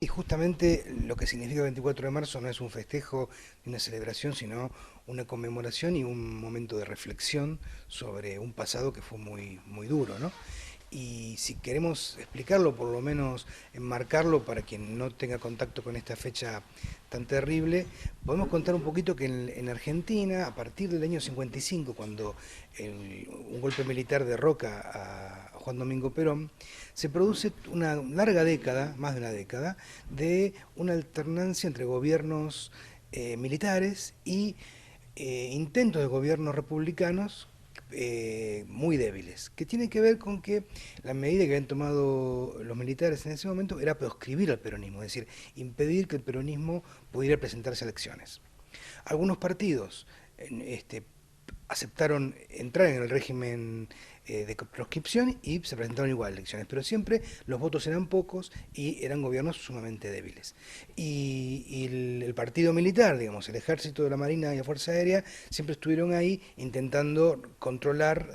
Y justamente lo que significa el 24 de marzo no es un festejo ni una celebración, sino una conmemoración y un momento de reflexión sobre un pasado que fue muy duro, ¿no? Y si queremos explicarlo, por lo menos enmarcarlo para quien no tenga contacto con esta fecha tan terrible, podemos contar un poquito que en Argentina, a partir del año 55, cuando un golpe militar derroca a Juan Domingo Perón, se produce una larga década, más de una década, de una alternancia entre gobiernos militares y intentos de gobiernos republicanos muy débiles, que tiene que ver con que la medida que habían tomado los militares en ese momento era proscribir al peronismo, es decir, impedir que el peronismo pudiera presentarse a elecciones. Algunos partidos aceptaron entrar en el régimen de proscripción y se presentaron igual a elecciones, pero siempre los votos eran pocos y eran gobiernos sumamente débiles. Y el partido militar, digamos, el ejército, la marina y la fuerza aérea, siempre estuvieron ahí intentando controlar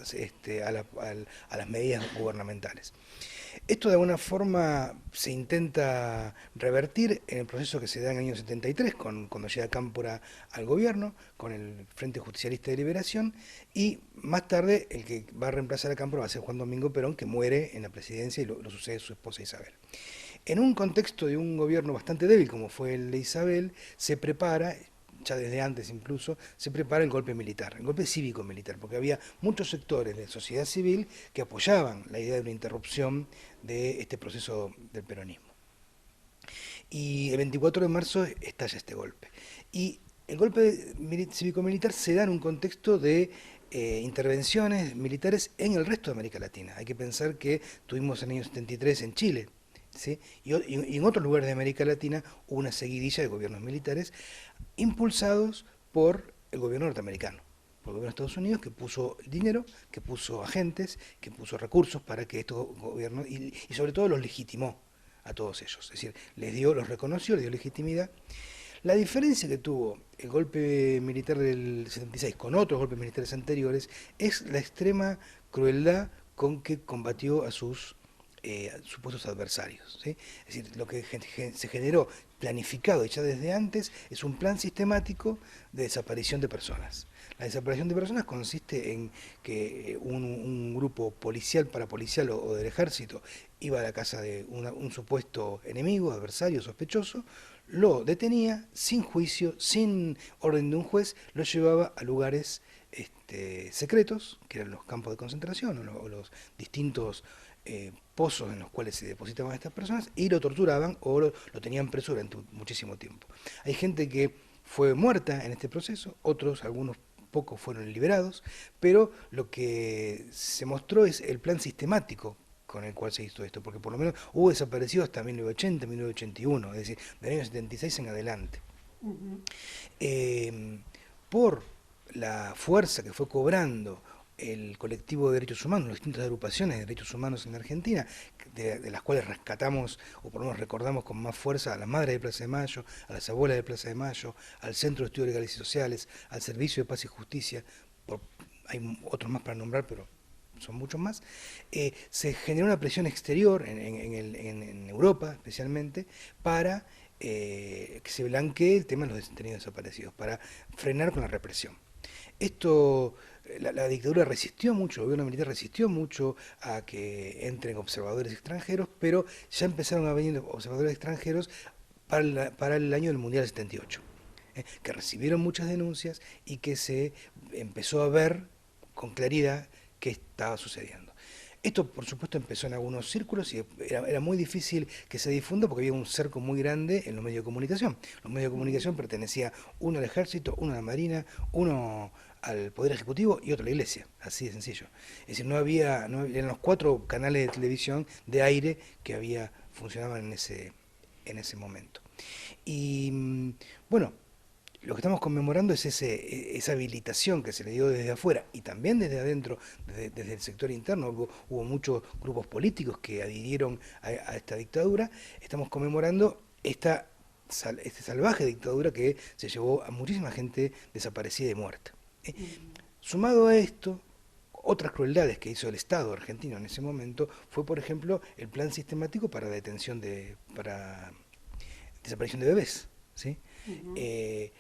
a las medidas gubernamentales. Esto de alguna forma se intenta revertir en el proceso que se da en el año 73, cuando llega Cámpora al gobierno, con el Frente Justicialista de Liberación, y más tarde el que va a reemplazar a Cámpora va a ser Juan Domingo Perón, que muere en la presidencia y lo sucede su esposa Isabel. En un contexto de un gobierno bastante débil como fue el de Isabel, se prepara, ya desde antes incluso, se prepara el golpe militar, el golpe cívico-militar, porque había muchos sectores de la sociedad civil que apoyaban la idea de una interrupción de este proceso del peronismo. Y el 24 de marzo estalla este golpe. Y el golpe cívico-militar se da en un contexto de intervenciones militares en el resto de América Latina. Hay que pensar que tuvimos en el año 73 en Chile, ¿sí? Y en otros lugares de América Latina hubo una seguidilla de gobiernos militares impulsados por el gobierno norteamericano, por el gobierno de Estados Unidos, que puso dinero, que puso agentes, que puso recursos para que estos gobiernos, y sobre todo los legitimó a todos ellos. Es decir, los reconoció, les dio legitimidad. La diferencia que tuvo el golpe militar del 76 con otros golpes militares anteriores es la extrema crueldad con que combatió a sus supuestos adversarios, ¿sí? Es decir, lo que se generó planificado y ya desde antes es un plan sistemático de desaparición de personas. La desaparición de personas consiste en que un grupo policial, parapolicial o del ejército iba a la casa de un supuesto enemigo, adversario, sospechoso, lo detenía sin juicio, sin orden de un juez, lo llevaba a lugares secretos, que eran los campos de concentración o los distintos pozos en los cuales se depositaban estas personas, y lo torturaban o lo tenían preso durante muchísimo tiempo. Hay gente que fue muerta en este proceso, otros, algunos pocos fueron liberados, pero lo que se mostró es el plan sistemático con el cual se hizo esto, porque por lo menos hubo desaparecidos hasta 1980, 1981, es decir, del año 76 en adelante. Eh, por la fuerza que fue cobrando el colectivo de derechos humanos, las distintas agrupaciones de derechos humanos en Argentina, de las cuales rescatamos o por lo menos recordamos con más fuerza a las madres de Plaza de Mayo, a las abuelas de Plaza de Mayo, al Centro de Estudios Legales y Sociales, al Servicio de Paz y Justicia, por, hay otros más para nombrar, pero son muchos más, se generó una presión exterior en Europa especialmente para que se blanquee el tema de los detenidos desaparecidos, para frenar con la represión. Esto, la dictadura resistió mucho, el gobierno militar resistió mucho a que entren observadores extranjeros, pero ya empezaron a venir observadores extranjeros para el año del Mundial 78, que recibieron muchas denuncias y que se empezó a ver con claridad qué estaba sucediendo. Esto, por supuesto, empezó en algunos círculos y era muy difícil que se difunda porque había un cerco muy grande en los medios de comunicación. Los medios de comunicación pertenecían uno al ejército, uno a la marina, uno al poder ejecutivo y otro a la iglesia, así de sencillo. Es decir, eran los cuatro canales de televisión de aire que funcionaban en ese momento. Y bueno, lo que estamos conmemorando es esa habilitación que se le dio desde afuera y también desde adentro, desde el sector interno. Hubo muchos grupos políticos que adhirieron a esta dictadura. Estamos conmemorando esta salvaje dictadura que se llevó a muchísima gente desaparecida y muerta. Sumado a esto, otras crueldades que hizo el Estado argentino en ese momento fue, por ejemplo, el plan sistemático para la detención para desaparición de bebés, ¿sí? Ujú. Eh,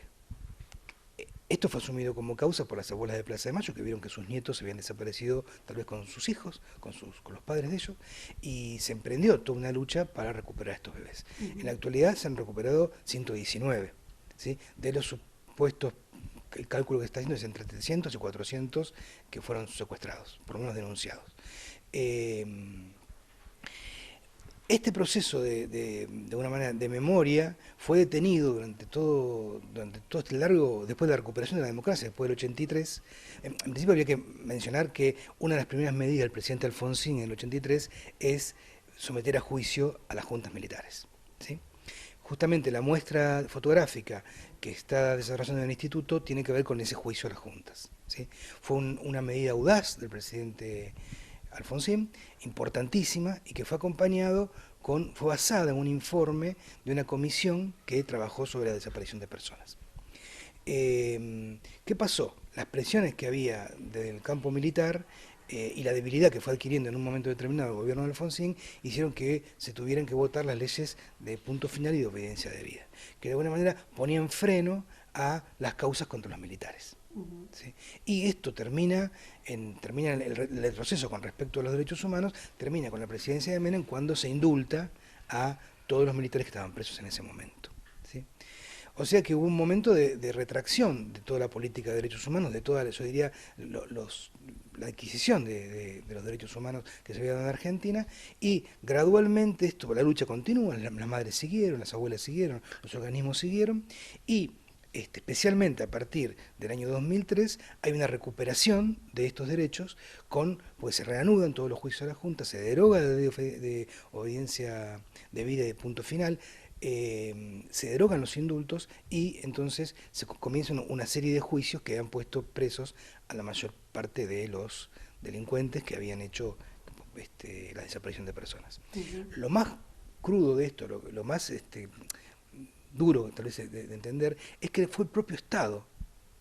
Esto fue asumido como causa por las abuelas de Plaza de Mayo, que vieron que sus nietos se habían desaparecido tal vez con sus hijos, con los padres de ellos, y se emprendió toda una lucha para recuperar estos bebés. En la Ujú. actualidad se han recuperado 119, ¿sí? De los supuestos, el cálculo que está haciendo es entre 300 y 400 que fueron secuestrados, por lo menos denunciados. Eh, este proceso de una manera de memoria fue detenido durante todo este largo, después de la recuperación de la democracia, después del 83. En principio habría que mencionar que una de las primeras medidas del presidente Alfonsín en el 83 es someter a juicio a las juntas militares, ¿sí? Justamente la muestra fotográfica que está desarrollando el instituto tiene que ver con ese juicio a las juntas, ¿sí? Fue una medida audaz del presidente Alfonsín, importantísima, y que fue basada en un informe de una comisión que trabajó sobre la desaparición de personas. ¿Qué pasó? Las presiones que había del campo militar y la debilidad que fue adquiriendo en un momento determinado el gobierno de Alfonsín hicieron que se tuvieran que votar las leyes de punto final y de obediencia debida, que de alguna manera ponían freno a las causas contra los militares. Ujú. ¿Sí? Y esto termina el retroceso con respecto a los derechos humanos, termina con la presidencia de Menem cuando se indulta a todos los militares que estaban presos en ese momento. ¿Sí? O sea que hubo un momento de retracción de toda la política de derechos humanos, de toda, yo diría, la adquisición de los derechos humanos que se había dado en Argentina, y gradualmente la lucha continúa, las madres siguieron, las abuelas siguieron, los organismos siguieron, y especialmente a partir del año 2003 hay una recuperación de estos derechos, pues se reanudan todos los juicios a la Junta, se deroga la ley de obediencia debida y de punto final, se derogan los indultos y entonces se comienzan una serie de juicios que han puesto presos a la mayor parte de los delincuentes que habían hecho la desaparición de personas. Ujú. Lo más crudo de esto, lo más duro tal vez de entender, es que fue el propio Estado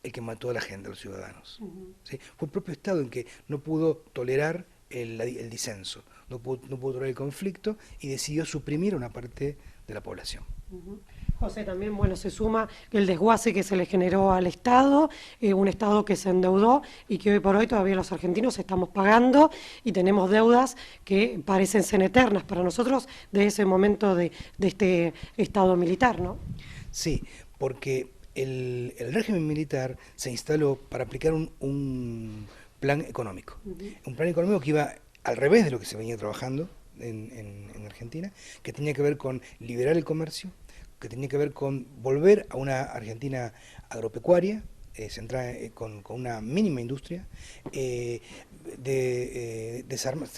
el que mató a la gente, a los ciudadanos. Ujú. ¿Sí? Fue el propio Estado el que no pudo tolerar el disenso, no pudo tolerar el conflicto y decidió suprimir a una parte de la población. Ujú. José, también, bueno, se suma el desguace que se le generó al Estado, un Estado que se endeudó y que hoy por hoy todavía los argentinos estamos pagando y tenemos deudas que parecen ser eternas para nosotros de ese momento de este Estado militar, ¿no? Sí, porque el régimen militar se instaló para aplicar Ujú. un plan económico que iba al revés de lo que se venía trabajando en Argentina, que tenía que ver con liberar el comercio, que tenía que ver con volver a una Argentina agropecuaria, centrada con una mínima industria, eh,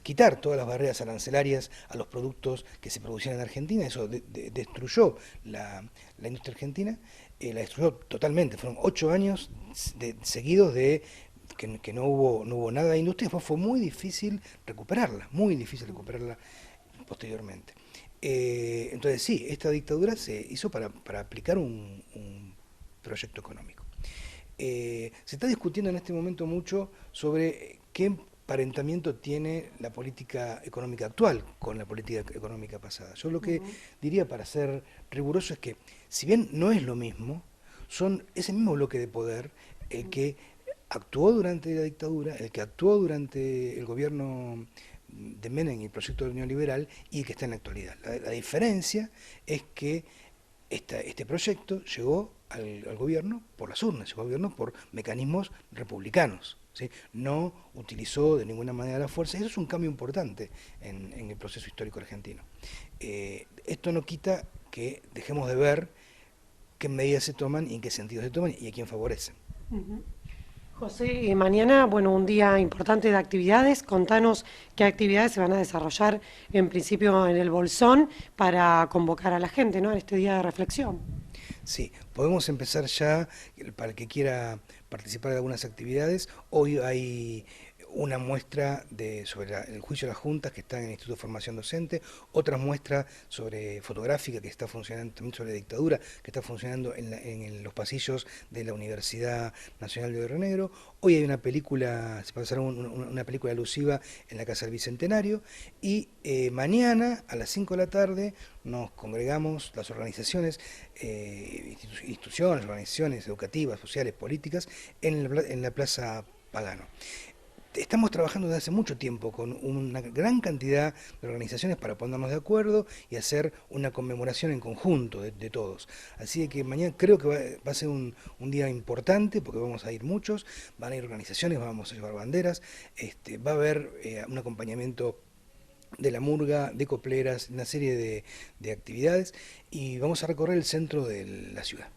quitar todas las barreras arancelarias a los productos que se producían en Argentina. Eso destruyó la industria argentina, la destruyó totalmente. Fueron 8 años seguidos que no hubo nada de industria. Fue muy difícil recuperarla posteriormente. Entonces sí, esta dictadura se hizo para aplicar un proyecto económico. Se está discutiendo en este momento mucho sobre qué emparentamiento tiene la política económica actual con la política económica pasada. Yo lo que Ujú. diría, para ser riguroso, es que si bien no es lo mismo, son ese mismo bloque de poder el que actuó durante la dictadura, el que actuó durante el gobierno de Menem y el proyecto neoliberal, y el que está en la actualidad. La diferencia es que este proyecto llegó al gobierno por las urnas, llegó al gobierno por mecanismos republicanos, ¿sí? No utilizó de ninguna manera la fuerza, y eso es un cambio importante en el proceso histórico argentino. Esto no quita que dejemos de ver qué medidas se toman y en qué sentido se toman y a quién favorecen. Ujú. José, mañana, bueno, un día importante de actividades. Contanos qué actividades se van a desarrollar en principio en el Bolsón para convocar a la gente, ¿no? En este día de reflexión. Sí, podemos empezar ya, para el que quiera participar de algunas actividades. Hoy hay una muestra sobre el juicio de las juntas que está en el Instituto de Formación Docente, otra muestra sobre fotográfica que está funcionando, también sobre dictadura, que está funcionando en los pasillos de la Universidad Nacional de Río Negro. Hoy hay una película, se pasaron una película alusiva en la Casa del Bicentenario, y mañana a las 5 de la tarde nos congregamos las organizaciones, instituciones, organizaciones educativas, sociales, políticas, en la Plaza Pagano. Estamos trabajando desde hace mucho tiempo con una gran cantidad de organizaciones para ponernos de acuerdo y hacer una conmemoración en conjunto de todos. Así que mañana creo que va a ser un día importante porque vamos a ir muchos, van a ir organizaciones, vamos a llevar banderas, va a haber un acompañamiento de la murga, de copleras, una serie de actividades, y vamos a recorrer el centro de la ciudad.